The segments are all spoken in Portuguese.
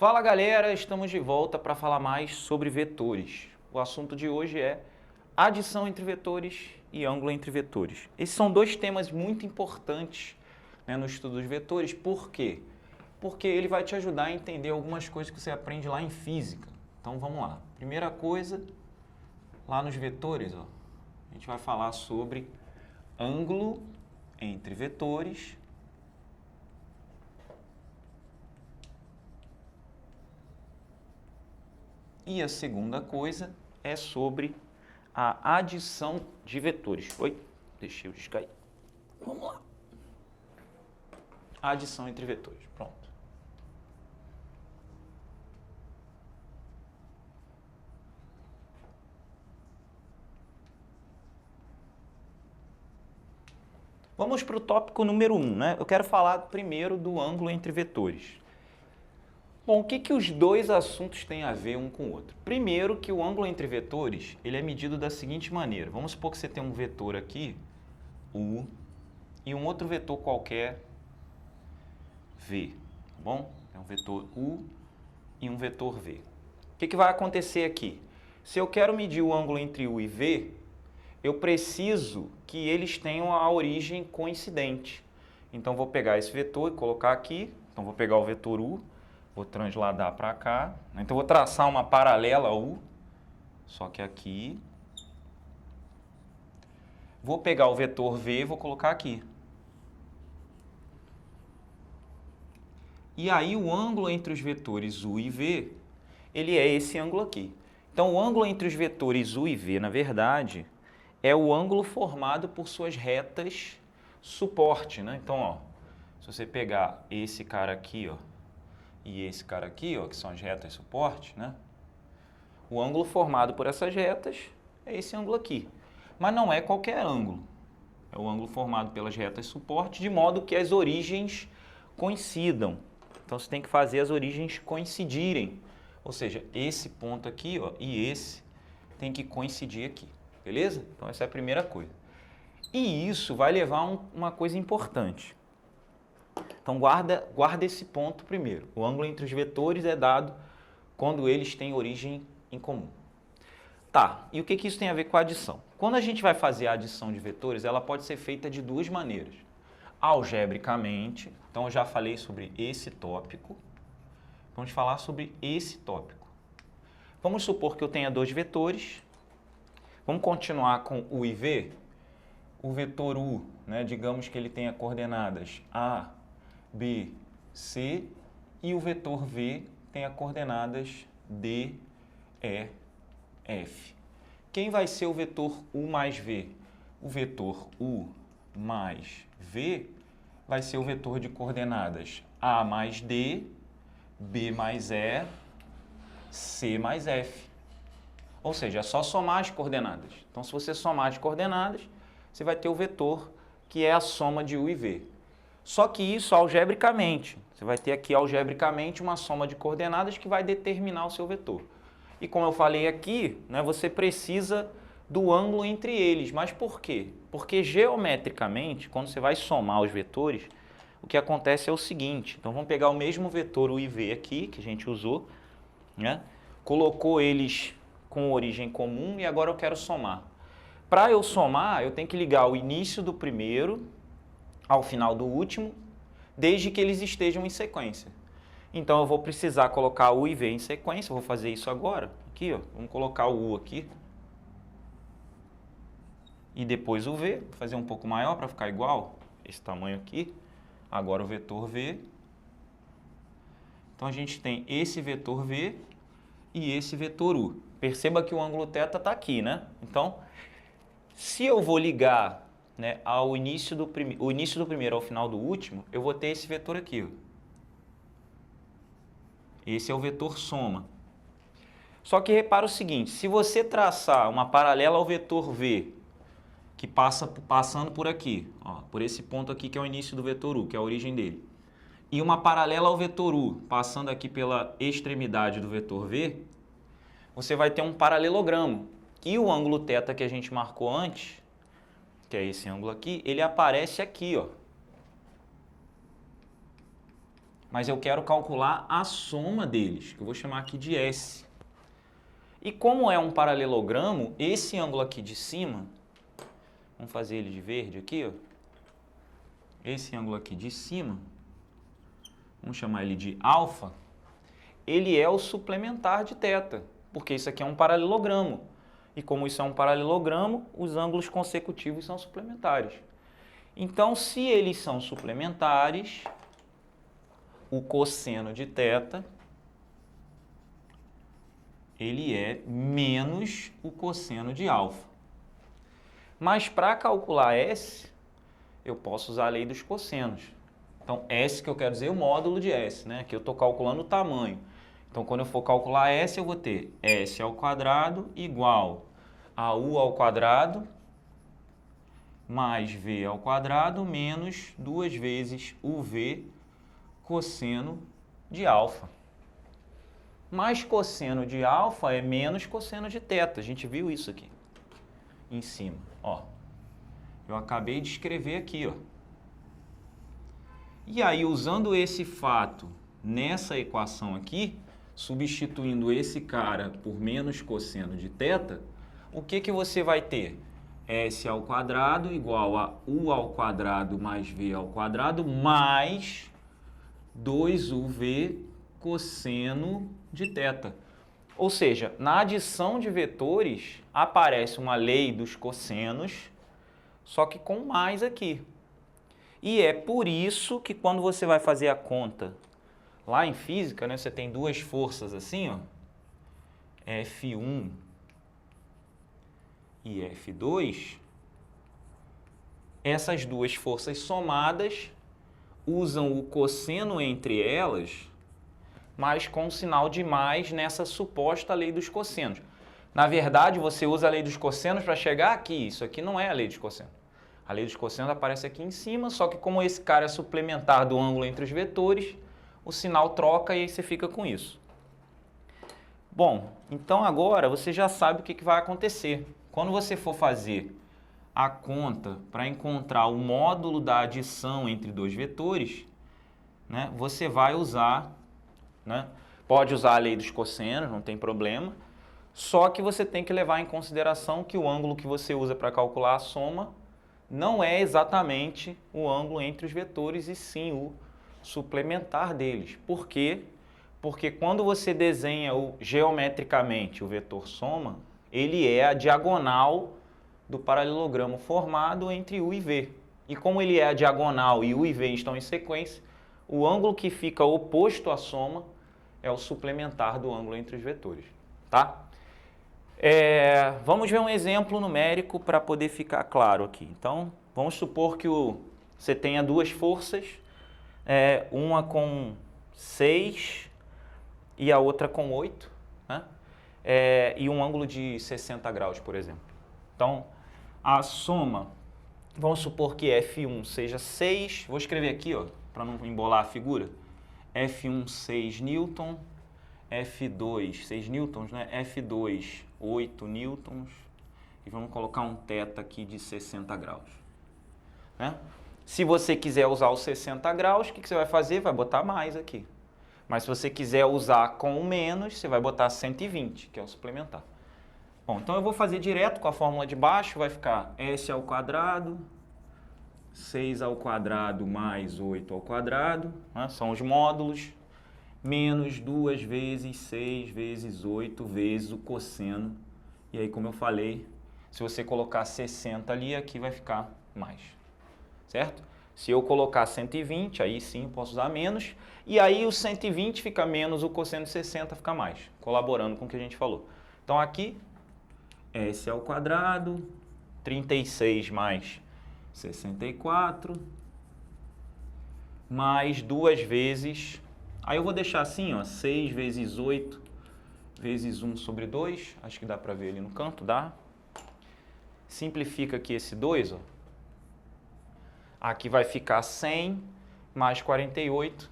Fala galera, estamos de volta para falar mais sobre vetores. O assunto de hoje é adição entre vetores e ângulo entre vetores. Esses são dois temas muito importantes, no estudo dos vetores. Por quê? Porque ele vai te ajudar a entender algumas coisas que você aprende lá em física. Então vamos lá. Primeira coisa, lá nos vetores, a gente vai falar sobre ângulo entre vetores. E a segunda coisa é sobre a adição de vetores. Oi, deixei eu descair. Vamos lá. A adição entre vetores. Pronto. Vamos para o tópico número 1, né? Eu quero falar primeiro do ângulo entre vetores. Bom, o que os dois assuntos têm a ver um com o outro? Primeiro que o ângulo entre vetores, ele é medido da seguinte maneira. Vamos supor que você tem um vetor aqui, U, e um outro vetor qualquer, V, tá bom? É um vetor U e um vetor V. O que vai acontecer aqui? Se eu quero medir o ângulo entre U e V, eu preciso que eles tenham a origem coincidente. Então, vou pegar esse vetor e colocar aqui. Então, vou pegar o vetor U, vou transladar para cá. Então, vou traçar uma paralela a U, só que aqui. Vou pegar o vetor V e vou colocar aqui. E aí, o ângulo entre os vetores U e V, ele é esse ângulo aqui. Então, o ângulo entre os vetores U e V, na verdade, é o ângulo formado por suas retas suporte, né? Então, se você pegar esse cara aqui, e esse cara aqui, que são as retas suporte, né? O ângulo formado por essas retas é esse ângulo aqui. Mas não é qualquer ângulo. É o ângulo formado pelas retas suporte, de modo que as origens coincidam. Então, você tem que fazer as origens coincidirem. Ou seja, esse ponto aqui, e esse tem que coincidir aqui. Beleza? Então, essa é a primeira coisa. E isso vai levar a uma coisa importante. Então, guarda esse ponto primeiro. O ângulo entre os vetores é dado quando eles têm origem em comum. Tá, e o que isso tem a ver com a adição? Quando a gente vai fazer a adição de vetores, ela pode ser feita de duas maneiras. Algebricamente, então eu já falei sobre esse tópico. Vamos falar sobre esse tópico. Vamos supor que eu tenha dois vetores. Vamos continuar com U e V. O vetor U, digamos que ele tenha coordenadas A, B, C, e o vetor V tenha coordenadas D, E, F. Quem vai ser o vetor U mais V? O vetor U mais V vai ser o vetor de coordenadas A mais D, B mais E, C mais F. Ou seja, é só somar as coordenadas. Então, se você somar as coordenadas, você vai ter o vetor que é a soma de U e V. Só que isso algebricamente. Você vai ter aqui algebricamente uma soma de coordenadas que vai determinar o seu vetor. E como eu falei aqui, você precisa do ângulo entre eles. Mas por quê? Porque geometricamente, quando você vai somar os vetores, o que acontece é o seguinte. Então, vamos pegar o mesmo vetor U e V aqui, que a gente usou, colocou eles com origem comum e agora eu quero somar. Para eu somar, eu tenho que ligar o início do primeiro ao final do último, desde que eles estejam em sequência. Então, eu vou precisar colocar U e V em sequência, eu vou fazer isso agora. Aqui, vamos colocar o U aqui. E depois o V, vou fazer um pouco maior para ficar igual, esse tamanho aqui. Agora o vetor V. Então, a gente tem esse vetor V e esse vetor U. Perceba que o ângulo θ está aqui, Então, se eu vou ligar ao início do primeiro ao final do último, eu vou ter esse vetor aqui. Esse é o vetor soma. Só que repara o seguinte, se você traçar uma paralela ao vetor V, que passando por aqui, por esse ponto aqui que é o início do vetor U, que é a origem dele, e uma paralela ao vetor U, passando aqui pela extremidade do vetor V, você vai ter um paralelogramo. E o ângulo θ que a gente marcou antes, que é esse ângulo aqui, ele aparece aqui, mas eu quero calcular a soma deles, que eu vou chamar aqui de S. E como é um paralelogramo, esse ângulo aqui de cima, vamos fazer ele de verde aqui, ó. Esse ângulo aqui de cima, vamos chamar ele de alfa, ele é o suplementar de θ, porque isso aqui é um paralelogramo. E como isso é um paralelogramo, os ângulos consecutivos são suplementares. Então, se eles são suplementares, o cosseno de θ, ele é menos o cosseno de alfa. Mas para calcular S, eu posso usar a lei dos cossenos. Então, S que eu quero dizer o módulo de S, né? Aqui eu estou calculando o tamanho. Então, quando eu for calcular S, eu vou ter S ao quadrado igual a U ao quadrado mais V ao quadrado menos 2 vezes UV cosseno de alfa. Mais cosseno de alfa é menos cosseno de θ. A gente viu isso aqui em cima. Ó, eu acabei de escrever aqui, ó. E aí, usando esse fato nessa equação aqui, substituindo esse cara por menos cosseno de θ, o que que você vai ter? S ao quadrado igual a U ao quadrado mais V ao quadrado mais 2UV cosseno de θ. Ou seja, na adição de vetores aparece uma lei dos cossenos, só que com mais aqui. E é por isso que quando você vai fazer a conta lá em física, né, você tem duas forças assim, ó, F1 e F2, essas duas forças somadas usam o cosseno entre elas, mas com o sinal de mais nessa suposta lei dos cossenos. Na verdade, você usa a lei dos cossenos para chegar aqui. Isso aqui não é a lei dos cossenos. A lei dos cossenos aparece aqui em cima, só que como esse cara é suplementar do ângulo entre os vetores, o sinal troca e aí você fica com isso. Bom, então agora você já sabe o que vai acontecer. Quando você for fazer a conta para encontrar o módulo da adição entre dois vetores, né, você vai usar, né, pode usar a lei dos cossenos, não tem problema, só que você tem que levar em consideração que o ângulo que você usa para calcular a soma não é exatamente o ângulo entre os vetores, e sim o suplementar deles. Por quê? Porque quando você desenha geometricamente o vetor soma, ele é a diagonal do paralelogramo formado entre U e V. E como ele é a diagonal e U e V estão em sequência, o ângulo que fica oposto à soma é o suplementar do ângulo entre os vetores. Tá? Vamos ver um exemplo numérico para poder ficar claro aqui. Então, vamos supor que você tenha duas forças, uma com 6 e a outra com 8, né? E um ângulo de 60 graus, por exemplo. Então, a soma, vamos supor que F1 seja 6, vou escrever aqui, para não embolar a figura, F1 6 newton, F2 6 newtons, né? F2 8 newtons, e vamos colocar um θ aqui de 60 graus. Né? Se você quiser usar os 60 graus, o que você vai fazer? Vai botar mais aqui. Mas se você quiser usar com o menos, você vai botar 120, que é o suplementar. Bom, então eu vou fazer direto com a fórmula de baixo, vai ficar S ao quadrado, 6 ao quadrado mais 8 ao quadrado, né? São os módulos, menos 2 vezes 6 vezes 8 vezes o cosseno. E aí, como eu falei, se você colocar 60 ali, aqui vai ficar mais, certo? Se eu colocar 120, aí sim eu posso usar menos. E aí o 120 fica menos, o cosseno de 60 fica mais, colaborando com o que a gente falou. Então aqui, S ao quadrado, 36 mais 64, mais 2 vezes... Aí eu vou deixar assim, ó, 6 vezes 8 vezes 1 sobre 2. Acho que dá para ver ali no canto, dá. Simplifica aqui esse 2, ó. Aqui vai ficar 100 mais 48.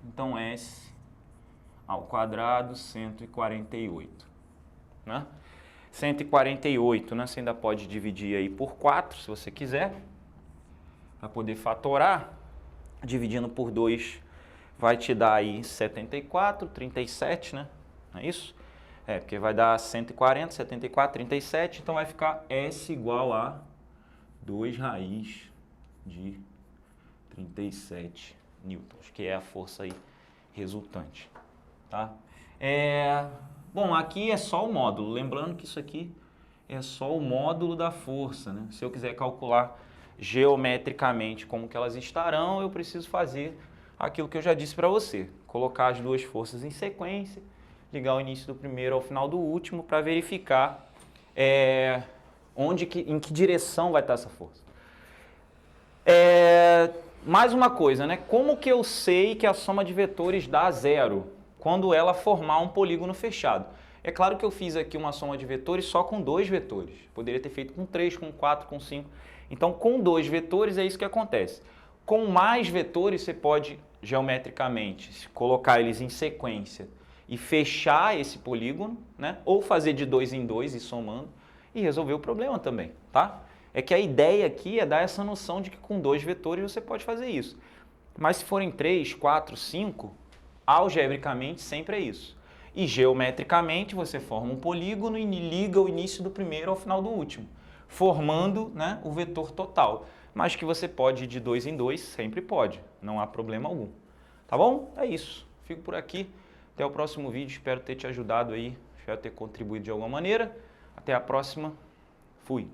Então, S ao quadrado, 148. Né? 148, né? Você ainda pode dividir aí por 4, se você quiser, para poder fatorar. Dividindo por 2 vai te dar aí 74, 37, né? Não é isso? Porque vai dar 140, 74, 37, então vai ficar S igual a 2 raiz de 37 newtons, que é a força aí resultante, tá? Bom, aqui é só o módulo, lembrando que isso aqui é só o módulo da força, né? Se eu quiser calcular geometricamente como que elas estarão, eu preciso fazer aquilo que eu já disse para você, colocar as duas forças em sequência, ligar o início do primeiro ao final do último para verificar em que direção vai estar essa força. Mais uma coisa, né? Como que eu sei que a soma de vetores dá zero? Quando ela formar um polígono fechado. É claro que eu fiz aqui uma soma de vetores só com 2 vetores. Poderia ter feito com 3, com 4, com 5. Então, com 2 vetores é isso que acontece. Com mais vetores, você pode, geometricamente, colocar eles em sequência e fechar esse polígono, né? Ou fazer de 2 em 2 e somando, e resolver o problema também, tá? É que a ideia aqui é dar essa noção de que com 2 vetores você pode fazer isso. Mas se forem 3, 4, 5, algebricamente sempre é isso. E geometricamente você forma um polígono e liga o início do primeiro ao final do último, formando, né, o vetor total. Mas que você pode ir de 2 em 2, sempre pode, não há problema algum. Tá bom? É isso. Fico por aqui. Até o próximo vídeo. Espero ter te ajudado aí, espero ter contribuído de alguma maneira. Até a próxima. Fui.